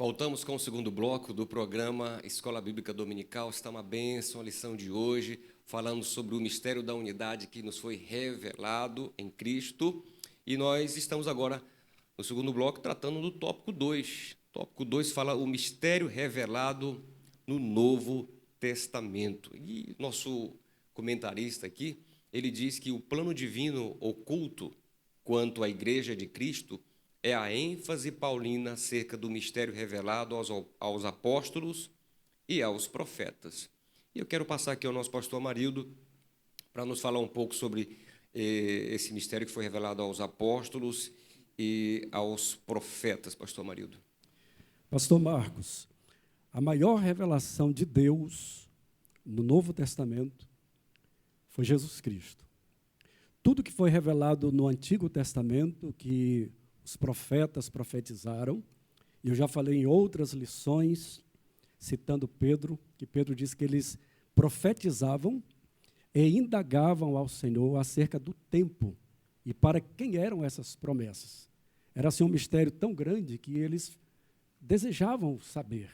Voltamos com o segundo bloco do programa Escola Bíblica Dominical. Está uma bênção a lição de hoje, falando sobre o mistério da unidade que nos foi revelado em Cristo. E nós estamos agora, no segundo bloco, tratando do tópico 2. O tópico 2 fala o mistério revelado no Novo Testamento. E nosso comentarista aqui, ele diz que o plano divino oculto quanto à Igreja de Cristo é a ênfase paulina acerca do mistério revelado aos apóstolos e aos profetas. E eu quero passar aqui ao nosso pastor Amarildo para nos falar um pouco sobre esse mistério que foi revelado aos apóstolos e aos profetas, pastor Amarildo. Pastor Marcos, a maior revelação de Deus no Novo Testamento foi Jesus Cristo. Tudo que foi revelado no Antigo Testamento, que os profetas profetizaram, e eu já falei em outras lições, citando Pedro, que Pedro diz que eles profetizavam e indagavam ao Senhor acerca do tempo e para quem eram essas promessas. Era assim um mistério tão grande que eles desejavam saber.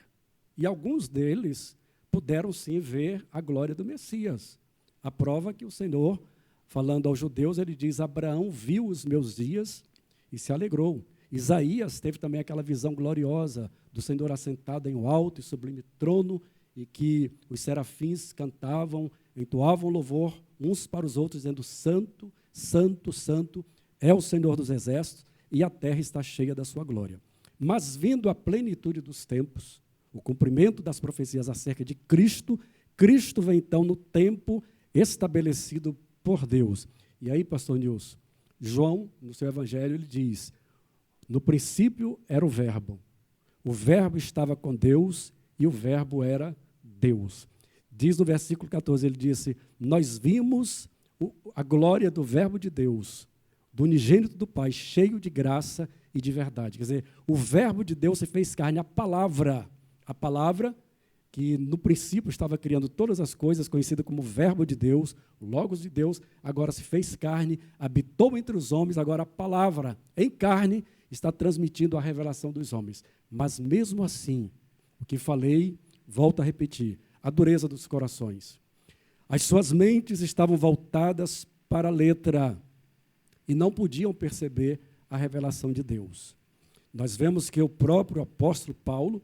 E alguns deles puderam sim ver a glória do Messias. A prova que o Senhor, falando aos judeus, ele diz: Abraão viu os meus dias e se alegrou. Isaías teve também aquela visão gloriosa do Senhor assentado em um alto e sublime trono, e que os serafins cantavam, entoavam louvor uns para os outros, dizendo: Santo, Santo, Santo é o Senhor dos exércitos, e a terra está cheia da sua glória. Mas vindo a plenitude dos tempos, o cumprimento das profecias acerca de Cristo, Cristo vem então no tempo estabelecido por Deus. E aí, pastor Nilson, João, no seu evangelho, ele diz: no princípio era o verbo estava com Deus e o verbo era Deus. Diz no versículo 14, ele disse: nós vimos a glória do verbo de Deus, do unigênito do Pai, cheio de graça e de verdade. Quer dizer, o verbo de Deus se fez carne, a palavra que no princípio estava criando todas as coisas, conhecida como verbo de Deus, o Logos de Deus, agora se fez carne, habitou entre os homens, agora a palavra em carne está transmitindo a revelação dos homens. Mas mesmo assim, o que falei, volto a repetir, a dureza dos corações. As suas mentes estavam voltadas para a letra e não podiam perceber a revelação de Deus. Nós vemos que o próprio apóstolo Paulo,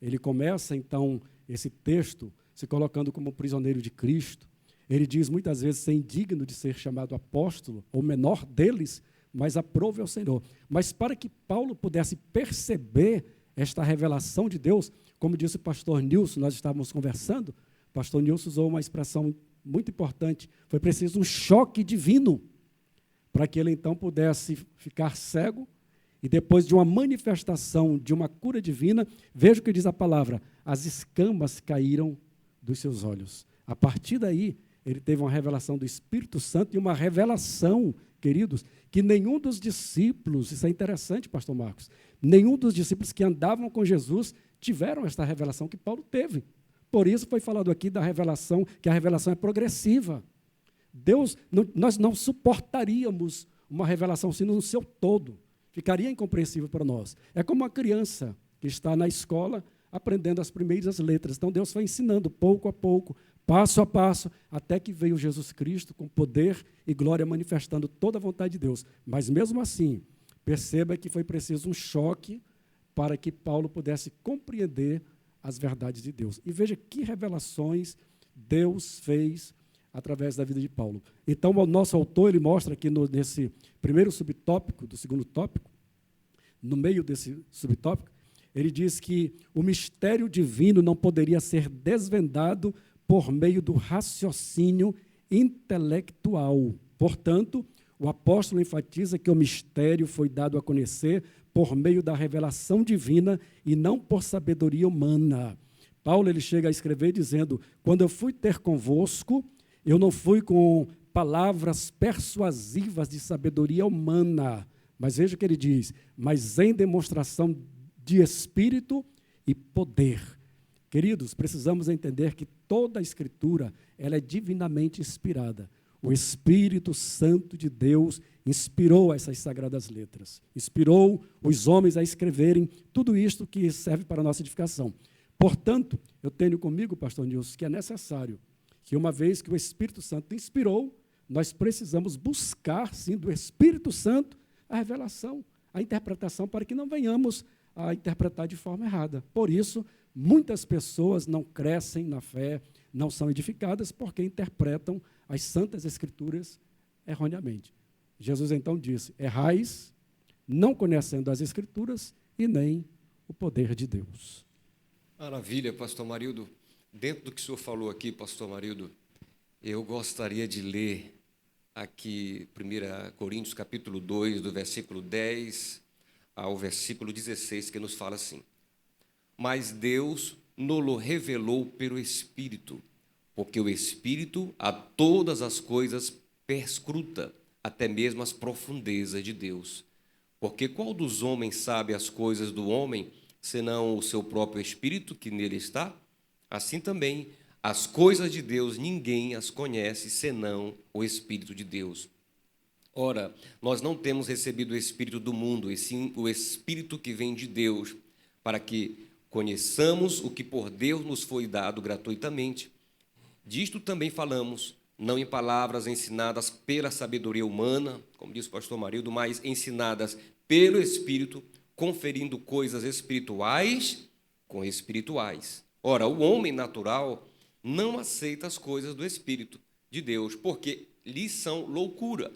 ele começa então esse texto se colocando como prisioneiro de Cristo. Ele diz muitas vezes ser indigno de ser chamado apóstolo, ou menor deles, mas aprove ao Senhor. Mas para que Paulo pudesse perceber esta revelação de Deus, como disse o pastor Nilson, nós estávamos conversando, o pastor Nilson usou uma expressão muito importante, foi preciso um choque divino para que ele então pudesse ficar cego. E depois de uma manifestação de uma cura divina, veja o que diz a palavra: as escamas caíram dos seus olhos. A partir daí, ele teve uma revelação do Espírito Santo e uma revelação, queridos, que nenhum dos discípulos, isso é interessante, pastor Marcos, nenhum dos discípulos que andavam com Jesus tiveram esta revelação que Paulo teve. Por isso foi falado aqui da revelação, que a revelação é progressiva. Nós não suportaríamos uma revelação assim no seu todo. Ficaria incompreensível para nós. É como uma criança que está na escola aprendendo as primeiras letras. Então, Deus foi ensinando pouco a pouco, passo a passo, até que veio Jesus Cristo com poder e glória manifestando toda a vontade de Deus. Mas, mesmo assim, perceba que foi preciso um choque para que Paulo pudesse compreender as verdades de Deus. E veja que revelações Deus fez através da vida de Paulo. Então, o nosso autor, ele mostra aqui nesse primeiro subtópico, do segundo tópico, no meio desse subtópico, ele diz que o mistério divino não poderia ser desvendado por meio do raciocínio intelectual. Portanto, o apóstolo enfatiza que o mistério foi dado a conhecer por meio da revelação divina e não por sabedoria humana. Paulo, ele chega a escrever dizendo: quando eu fui ter convosco, eu não fui com palavras persuasivas de sabedoria humana, mas veja o que ele diz: mas em demonstração de espírito e poder. Queridos, precisamos entender que toda a Escritura ela é divinamente inspirada. O Espírito Santo de Deus inspirou essas sagradas letras, inspirou os homens a escreverem tudo isto que serve para a nossa edificação. Portanto, eu tenho comigo, pastor Nilson, que é necessário que, uma vez que o Espírito Santo inspirou, nós precisamos buscar, sim, do Espírito Santo a revelação, a interpretação, para que não venhamos a interpretar de forma errada. Por isso, muitas pessoas não crescem na fé, não são edificadas, porque interpretam as Santas Escrituras erroneamente. Jesus, então, disse: errais, não conhecendo as Escrituras e nem o poder de Deus. Maravilha, pastor Marildo. Dentro do que o senhor falou aqui, pastor Marildo, eu gostaria de ler aqui 1 Coríntios, capítulo 2, do versículo 10 ao versículo 16, que nos fala assim: mas Deus nos revelou pelo Espírito, porque o Espírito a todas as coisas perscruta, até mesmo as profundezas de Deus. Porque qual dos homens sabe as coisas do homem, senão o seu próprio Espírito que nele está? Assim também, as coisas de Deus ninguém as conhece, senão o Espírito de Deus. Ora, nós não temos recebido o Espírito do mundo, e sim o Espírito que vem de Deus, para que conheçamos o que por Deus nos foi dado gratuitamente. Disto também falamos, não em palavras ensinadas pela sabedoria humana, como diz o pastor Marildo, mas ensinadas pelo Espírito, conferindo coisas espirituais com espirituais. Ora, o homem natural não aceita as coisas do Espírito de Deus, porque lhes são loucura,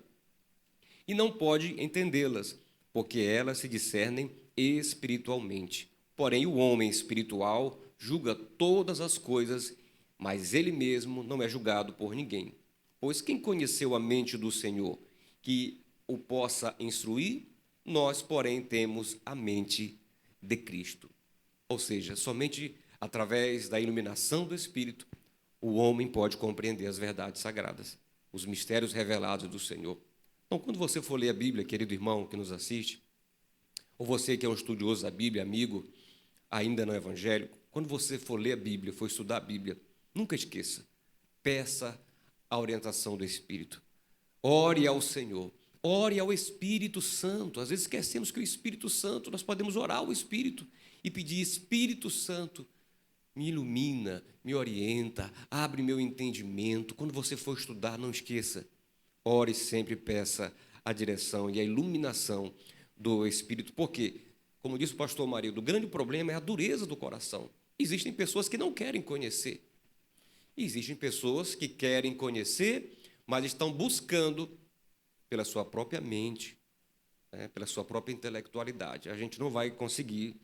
e não pode entendê-las, porque elas se discernem espiritualmente. Porém, o homem espiritual julga todas as coisas, mas ele mesmo não é julgado por ninguém. Pois quem conheceu a mente do Senhor, que o possa instruir? Nós, porém, temos a mente de Cristo. Ou seja, somente através da iluminação do Espírito, o homem pode compreender as verdades sagradas, os mistérios revelados do Senhor. Então, quando você for ler a Bíblia, querido irmão que nos assiste, ou você que é um estudioso da Bíblia, amigo, ainda não evangélico, quando você for ler a Bíblia, for estudar a Bíblia, nunca esqueça, peça a orientação do Espírito. Ore ao Senhor, ore ao Espírito Santo. Às vezes esquecemos que o Espírito Santo, nós podemos orar ao Espírito e pedir: Espírito Santo, me ilumina, me orienta, abre meu entendimento. Quando você for estudar, não esqueça, ore sempre, peça a direção e a iluminação do Espírito. Por quê? Como disse o pastor Marildo, o grande problema é a dureza do coração. Existem pessoas que não querem conhecer. Existem pessoas que querem conhecer, mas estão buscando pela sua própria mente, pela sua própria intelectualidade. A gente não vai conseguir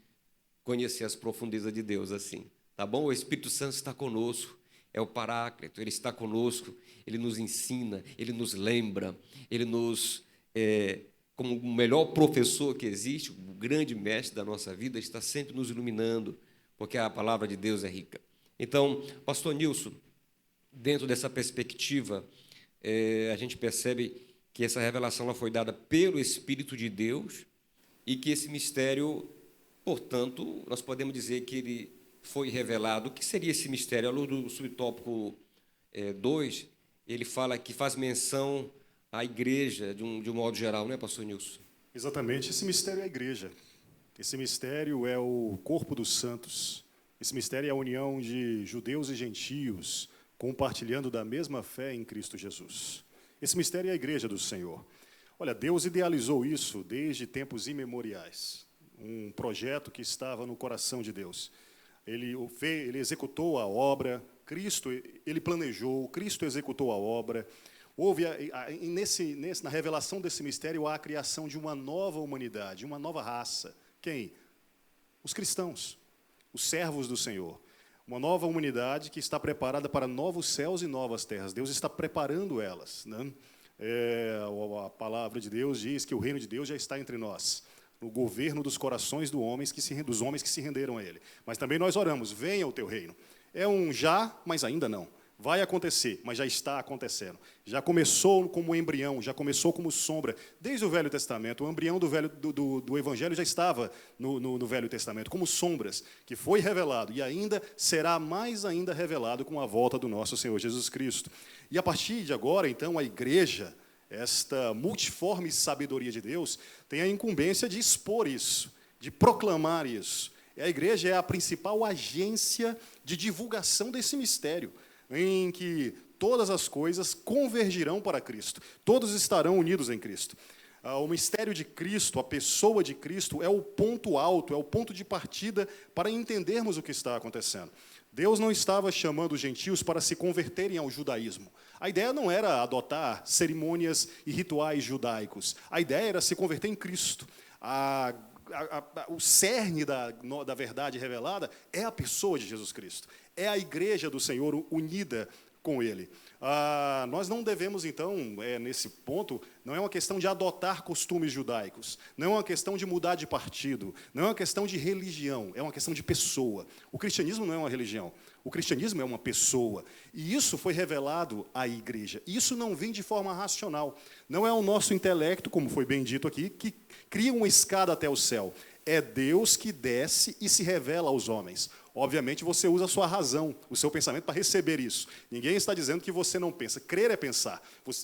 conhecer as profundezas de Deus assim, tá bom? O Espírito Santo está conosco, é o Paráclito, ele está conosco, ele nos ensina, ele nos lembra, ele nos, como o melhor professor que existe, o grande mestre da nossa vida, está sempre nos iluminando, porque a palavra de Deus é rica. Então, pastor Nilson, dentro dessa perspectiva, a gente percebe que essa revelação ela foi dada pelo Espírito de Deus e que esse mistério, portanto, nós podemos dizer que ele foi revelado. O que seria esse mistério? À luz do subtópico 2, ele fala que faz menção à igreja de um modo geral, não é, pastor Nilson? Exatamente, esse mistério é a igreja. Esse mistério é o corpo dos santos. Esse mistério é a união de judeus e gentios, compartilhando da mesma fé em Cristo Jesus. Esse mistério é a igreja do Senhor. Olha, Deus idealizou isso desde tempos imemoriais. Um projeto que estava no coração de Deus. Ele executou a obra, Cristo, ele planejou, Cristo executou a obra. Houve, na revelação desse mistério, há a criação de uma nova humanidade, uma nova raça. Quem? Os cristãos, os servos do Senhor. Uma nova humanidade que está preparada para novos céus e novas terras. Deus está preparando elas, né? A palavra de Deus diz que o reino de Deus já está entre nós, no governo dos corações dos homens que se renderam a Ele. Mas também nós oramos: venha o teu reino. É um já, mas ainda não. Vai acontecer, mas já está acontecendo. Já começou como embrião, já começou como sombra. Desde o Velho Testamento, o embrião do Evangelho já estava no Velho Testamento, como sombras, que foi revelado e ainda será mais ainda revelado com a volta do nosso Senhor Jesus Cristo. E a partir de agora, então, a igreja, esta multiforme sabedoria de Deus, tem a incumbência de expor isso, de proclamar isso. E a igreja é a principal agência de divulgação desse mistério, em que todas as coisas convergirão para Cristo, todos estarão unidos em Cristo. O mistério de Cristo, a pessoa de Cristo, é o ponto alto, é o ponto de partida para entendermos o que está acontecendo. Deus não estava chamando os gentios para se converterem ao judaísmo. A ideia não era adotar cerimônias e rituais judaicos. A ideia era se converter em Cristo. O cerne da verdade revelada é a pessoa de Jesus Cristo. É a igreja do Senhor unida com Ele. Nós não devemos, então, nesse ponto, não é uma questão de adotar costumes judaicos, não é uma questão de mudar de partido, não é uma questão de religião, é uma questão de pessoa. O cristianismo não é uma religião, o cristianismo é uma pessoa. E isso foi revelado à igreja. Isso não vem de forma racional. Não é o nosso intelecto, como foi bem dito aqui, que cria uma escada até o céu. É Deus que desce e se revela aos homens. Obviamente, você usa a sua razão, o seu pensamento para receber isso. Ninguém está dizendo que você não pensa. Crer é pensar.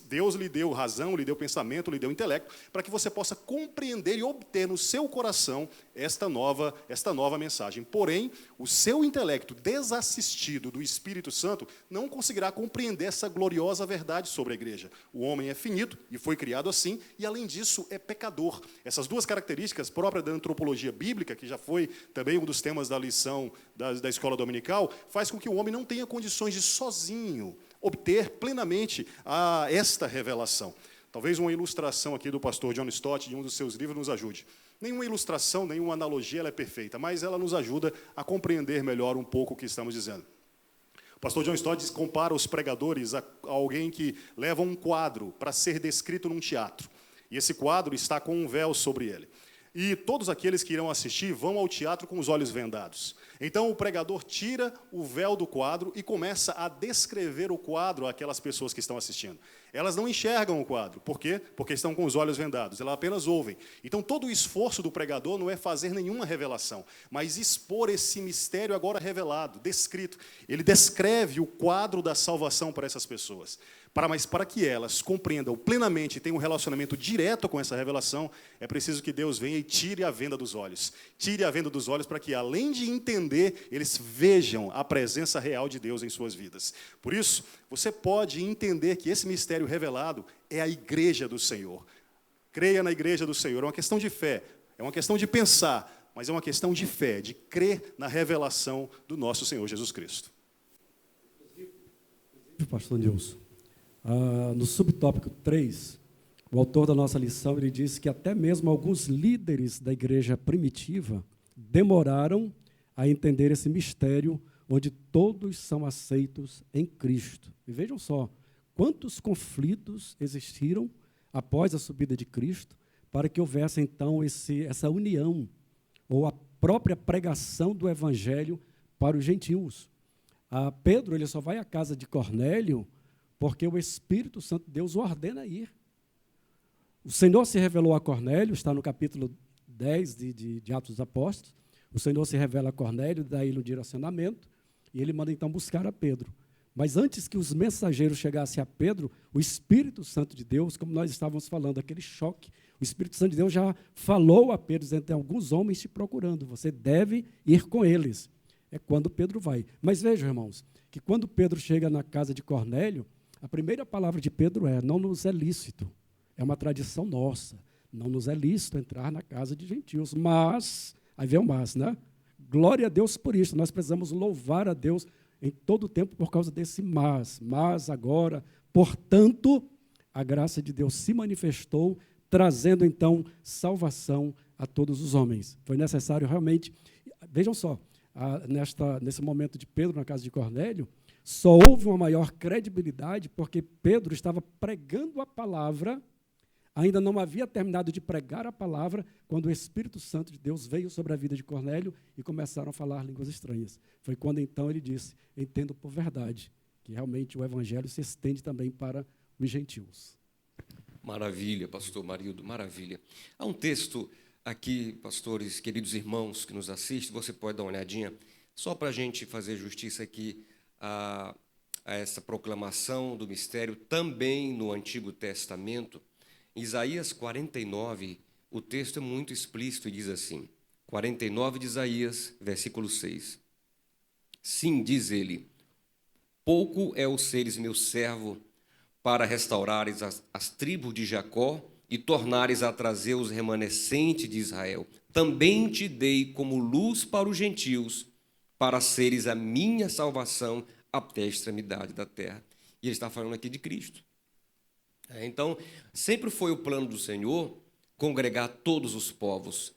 Deus lhe deu razão, lhe deu pensamento, lhe deu intelecto, para que você possa compreender e obter no seu coração esta nova mensagem. Porém, o seu intelecto desassistido do Espírito Santo não conseguirá compreender essa gloriosa verdade sobre a igreja. O homem é finito e foi criado assim, e além disso é pecador. Essas duas características próprias da antropologia bíblica, que já foi também um dos temas da lição da escola dominical, faz com que o homem não tenha condições de sozinho obter plenamente esta revelação. Talvez uma ilustração aqui do pastor John Stott, de um dos seus livros, nos ajude. Nenhuma ilustração, nenhuma analogia ela é perfeita, mas ela nos ajuda a compreender melhor um pouco o que estamos dizendo. O pastor John Stott compara os pregadores a alguém que leva um quadro para ser descrito num teatro. E esse quadro está com um véu sobre ele. E todos aqueles que irão assistir vão ao teatro com os olhos vendados. Então o pregador tira o véu do quadro e começa a descrever o quadro àquelas pessoas que estão assistindo. Elas não enxergam o quadro. Por quê? Porque estão com os olhos vendados. Elas apenas ouvem. Então todo o esforço do pregador não é fazer nenhuma revelação, mas expor esse mistério agora revelado, descrito. Ele descreve o quadro da salvação para essas pessoas. Mas para que elas compreendam plenamente e tenham um relacionamento direto com essa revelação, é preciso que Deus venha e tire a venda dos olhos. Tire a venda dos olhos para que, além de entender, eles vejam a presença real de Deus em suas vidas. Por isso, você pode entender que esse mistério revelado é a igreja do Senhor. Creia na igreja do Senhor. É uma questão de fé, é uma questão de pensar, mas é uma questão de fé, de crer na revelação do nosso Senhor Jesus Cristo. Pastor Nilson. No subtópico 3, o autor da nossa lição ele diz que até mesmo alguns líderes da igreja primitiva demoraram a entender esse mistério onde todos são aceitos em Cristo. E vejam só, quantos conflitos existiram após a subida de Cristo para que houvesse então essa união ou a própria pregação do evangelho para os gentios. Pedro ele só vai à casa de Cornélio porque o Espírito Santo de Deus o ordena a ir. O Senhor se revelou a Cornélio, está no capítulo 10 de Atos dos Apóstolos. O Senhor se revela a Cornélio, dá ele um direcionamento, e ele manda então buscar a Pedro. Mas antes que os mensageiros chegassem a Pedro, o Espírito Santo de Deus, como nós estávamos falando, aquele choque, o Espírito Santo de Deus já falou a Pedro, dizendo: tem alguns homens te procurando, você deve ir com eles. É quando Pedro vai. Mas vejam, irmãos, que quando Pedro chega na casa de Cornélio, a primeira palavra de Pedro é: não nos é lícito. É uma tradição nossa. Não nos é lícito entrar na casa de gentios. Mas, aí vem o mas, né? Glória a Deus por isso. Nós precisamos louvar a Deus em todo o tempo por causa desse mas. Mas agora, portanto, a graça de Deus se manifestou, trazendo então salvação a todos os homens. Foi necessário realmente. Vejam só, nesse momento de Pedro na casa de Cornélio, só houve uma maior credibilidade porque Pedro estava pregando a palavra, ainda não havia terminado de pregar a palavra, quando o Espírito Santo de Deus veio sobre a vida de Cornélio e começaram a falar línguas estranhas. Foi quando então ele disse: entendo por verdade que realmente o evangelho se estende também para os gentios. Maravilha, pastor Marildo, maravilha. Há um texto aqui, pastores, queridos irmãos que nos assistem, você pode dar uma olhadinha, só para a gente fazer justiça aqui a essa proclamação do mistério também no Antigo Testamento. Em Isaías 49, o texto é muito explícito e diz assim, 49 de Isaías, versículo 6. Sim, diz ele, pouco é o seres meu servo para restaurares as tribos de Jacó e tornares a trazer os remanescentes de Israel. Também te dei como luz para os gentios, para seres a minha salvação até a extremidade da terra. E ele está falando aqui de Cristo. Então, sempre foi o plano do Senhor congregar todos os povos.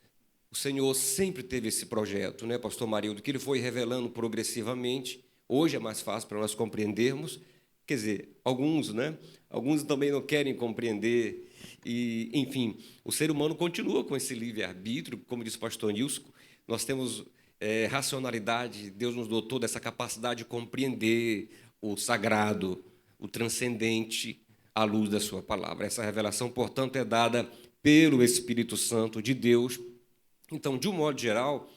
O Senhor sempre teve esse projeto, né, pastor Marildo, que ele foi revelando progressivamente. Hoje é mais fácil para nós compreendermos. Quer dizer, alguns também não querem compreender. E, enfim, o ser humano continua com esse livre-arbítrio, como disse o pastor Nilson, nós temos racionalidade, Deus nos dotou dessa capacidade de compreender o sagrado, o transcendente, à luz da sua palavra. Essa revelação, portanto, é dada pelo Espírito Santo de Deus. Então, de um modo geral,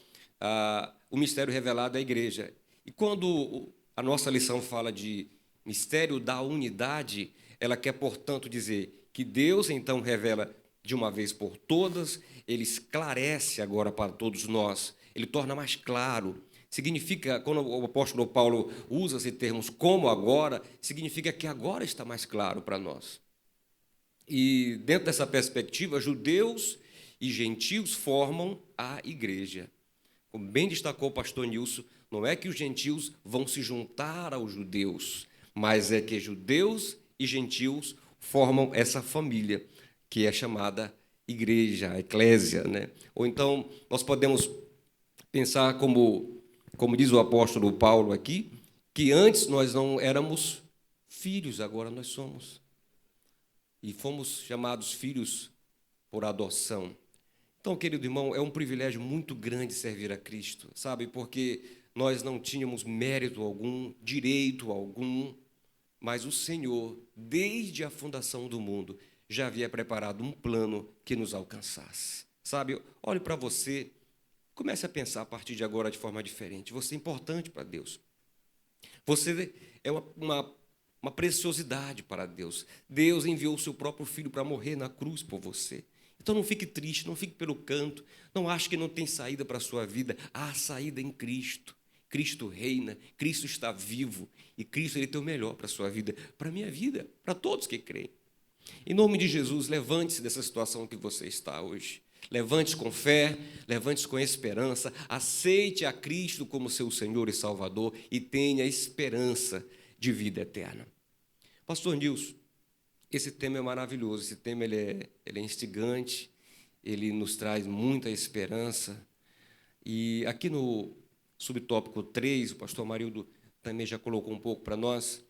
o mistério revelado é a igreja. E quando a nossa lição fala de mistério da unidade, ela quer, portanto, dizer que Deus, então, revela de uma vez por todas, ele esclarece agora para todos nós, ele torna mais claro. Significa, quando o apóstolo Paulo usa esses termos como agora, significa que agora está mais claro para nós. E, dentro dessa perspectiva, judeus e gentios formam a igreja. Como bem destacou o pastor Nilson, não é que os gentios vão se juntar aos judeus, mas é que judeus e gentios formam essa família, que é chamada igreja, a eclésia, né? Ou então, nós podemos pensar como diz o apóstolo Paulo aqui, que antes nós não éramos filhos, agora nós somos. E fomos chamados filhos por adoção. Então, querido irmão, é um privilégio muito grande servir a Cristo, sabe? Porque nós não tínhamos mérito algum, direito algum, mas o Senhor, desde a fundação do mundo, já havia preparado um plano que nos alcançasse. Sabe, olhe para você, comece a pensar a partir de agora de forma diferente. Você é importante para Deus. Você é uma preciosidade para Deus. Deus enviou o seu próprio Filho para morrer na cruz por você. Então não fique triste, não fique pelo canto, não ache que não tem saída para a sua vida. Há saída em Cristo. Cristo reina, Cristo está vivo e Cristo ele tem o melhor para a sua vida, para a minha vida, para todos que creem. Em nome de Jesus, levante-se dessa situação que você está hoje. Levante-se com fé, levante-se com esperança, aceite a Cristo como seu Senhor e Salvador e tenha esperança de vida eterna. Pastor Nilson, esse tema é maravilhoso, esse tema ele é instigante, ele nos traz muita esperança. E aqui no subtópico 3, o pastor Marildo também já colocou um pouco para nós,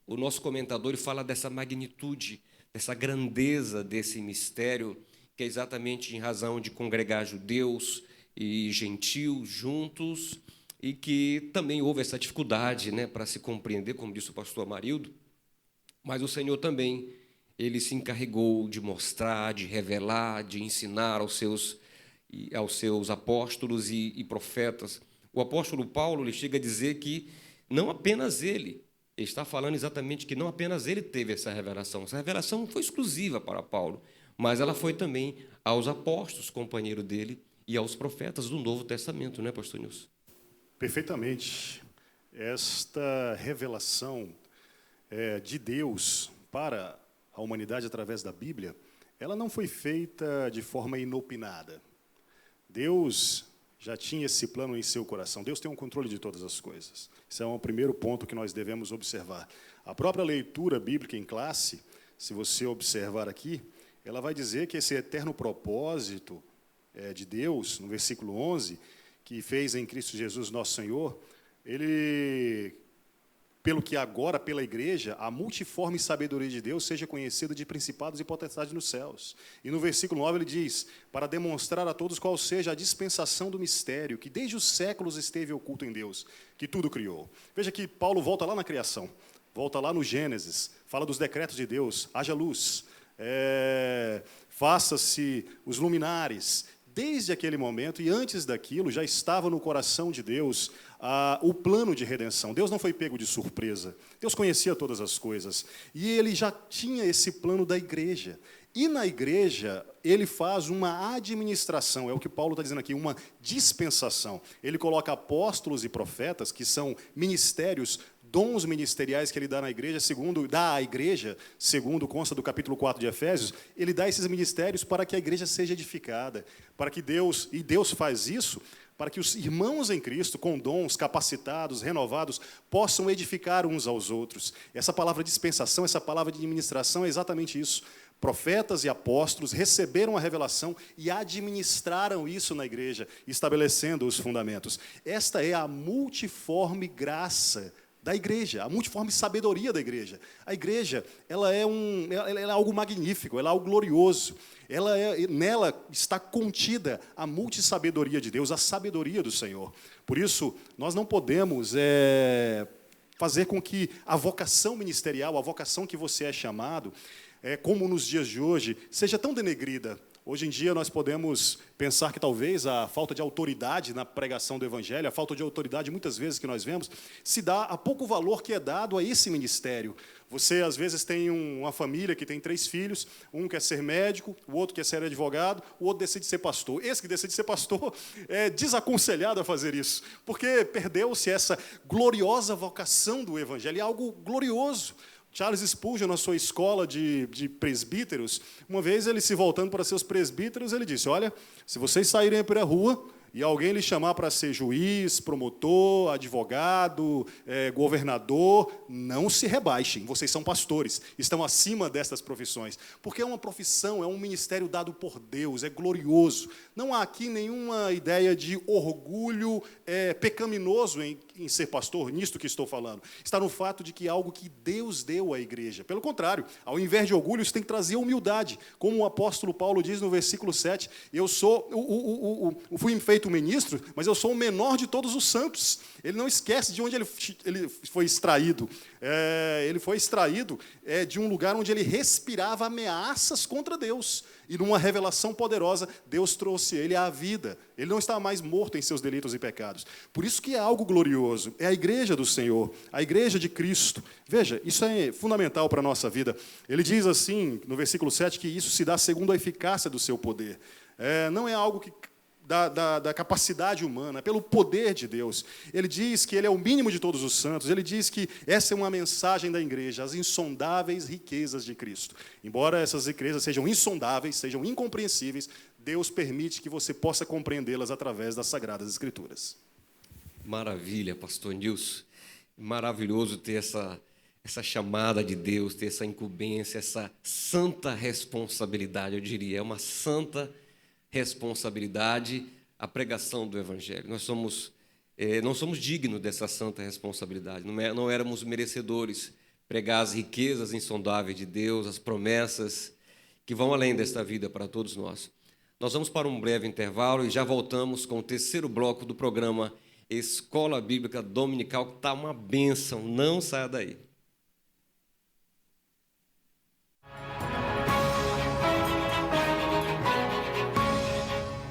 o nosso comentador ele fala dessa magnitude, dessa grandeza desse mistério, que é exatamente em razão de congregar judeus e gentios juntos, e que também houve essa dificuldade, né, para se compreender, como disse o pastor Marildo, mas o Senhor também, ele se encarregou de mostrar, de revelar, de ensinar aos seus apóstolos e profetas. O apóstolo Paulo ele chega a dizer que não apenas ele está falando exatamente que não apenas ele teve essa revelação não foi exclusiva para Paulo, mas ela foi também aos apóstolos, companheiro dele, e aos profetas do Novo Testamento, não é, pastor Nilson? Perfeitamente. Esta revelação de Deus para a humanidade através da Bíblia, ela não foi feita de forma inopinada. Deus já tinha esse plano em seu coração. Deus tem um controle de todas as coisas. Esse é o primeiro ponto que nós devemos observar. A própria leitura bíblica em classe, se você observar aqui, ela vai dizer que esse eterno propósito de Deus, no versículo 11, que fez em Cristo Jesus nosso Senhor, ele, pelo que agora, pela igreja, a multiforme sabedoria de Deus seja conhecida de principados e potestades nos céus. E no versículo 9 ele diz, para demonstrar a todos qual seja a dispensação do mistério, que desde os séculos esteve oculto em Deus, que tudo criou. Veja que Paulo volta lá na criação, volta lá no Gênesis, fala dos decretos de Deus, haja luz, faça-se os luminares. Desde aquele momento e antes daquilo, já estava no coração de Deus o plano de redenção. Deus não foi pego de surpresa. Deus conhecia todas as coisas. E ele já tinha esse plano da igreja. E na igreja, ele faz uma administração, é o que Paulo está dizendo aqui, uma dispensação. Ele coloca apóstolos e profetas, que são ministérios, dons ministeriais que ele dá à igreja, segundo consta do capítulo 4 de Efésios, ele dá esses ministérios para que a igreja seja edificada, para que Deus faz isso, para que os irmãos em Cristo, com dons, capacitados, renovados, possam edificar uns aos outros. Essa palavra dispensação, essa palavra de administração é exatamente isso. Profetas e apóstolos receberam a revelação e administraram isso na igreja, estabelecendo os fundamentos. Esta é a multiforme graça da igreja, a multiforme sabedoria da igreja. A igreja, ela é algo magnífico, ela é algo glorioso. Nela está contida a multissabedoria de Deus, a sabedoria do Senhor. Por isso, nós não podemos fazer com que a vocação ministerial, a vocação que você é chamado, como nos dias de hoje, seja tão denegrida. Hoje em dia nós podemos pensar que talvez a falta de autoridade na pregação do Evangelho, a falta de autoridade muitas vezes que nós vemos, se dá a pouco valor que é dado a esse ministério. Você às vezes tem uma família que tem 3 filhos, um quer ser médico, o outro quer ser advogado, o outro decide ser pastor. Esse que decide ser pastor é desaconselhado a fazer isso, porque perdeu-se essa gloriosa vocação do Evangelho, é algo glorioso. Charles Spurgeon, na sua escola de presbíteros, uma vez ele se voltando para seus presbíteros, ele disse, olha, se vocês saírem para a rua e alguém lhe chamar para ser juiz, promotor, advogado, governador, não se rebaixem, vocês são pastores, estão acima dessas profissões, porque é uma profissão, é um ministério dado por Deus, é glorioso. Não há aqui nenhuma ideia de orgulho pecaminoso em ser pastor, nisto que estou falando. Está no fato de que é algo que Deus deu à igreja. Pelo contrário, ao invés de orgulho, isso tem que trazer humildade. Como o apóstolo Paulo diz no versículo 7, eu fui feito ministro, mas eu sou o menor de todos os santos. Ele não esquece de onde ele foi extraído. Ele foi extraído de um lugar onde ele respirava ameaças contra Deus. E numa revelação poderosa, Deus trouxe ele à vida. Ele não está mais morto em seus delitos e pecados. Por isso que é algo glorioso. É a igreja do Senhor, a igreja de Cristo. Veja, isso é fundamental para a nossa vida. Ele diz assim, no versículo 7, que isso se dá segundo a eficácia do seu poder. Não é algo que da capacidade humana, pelo poder de Deus. Ele diz que ele é o mínimo de todos os santos, ele diz que essa é uma mensagem da igreja, as insondáveis riquezas de Cristo. Embora essas riquezas sejam insondáveis, sejam incompreensíveis, Deus permite que você possa compreendê-las através das Sagradas Escrituras. Maravilha, pastor Nilson. Maravilhoso ter essa chamada de Deus, ter essa incumbência, essa santa responsabilidade, eu diria, é uma santa responsabilidade a pregação do Evangelho. Nós não somos dignos dessa santa responsabilidade, não éramos merecedores. Pregar as riquezas insondáveis de Deus, as promessas que vão além desta vida para todos nós. Nós vamos para um breve intervalo e já voltamos com o terceiro bloco do programa Escola Bíblica Dominical, que está uma bênção, não saia daí.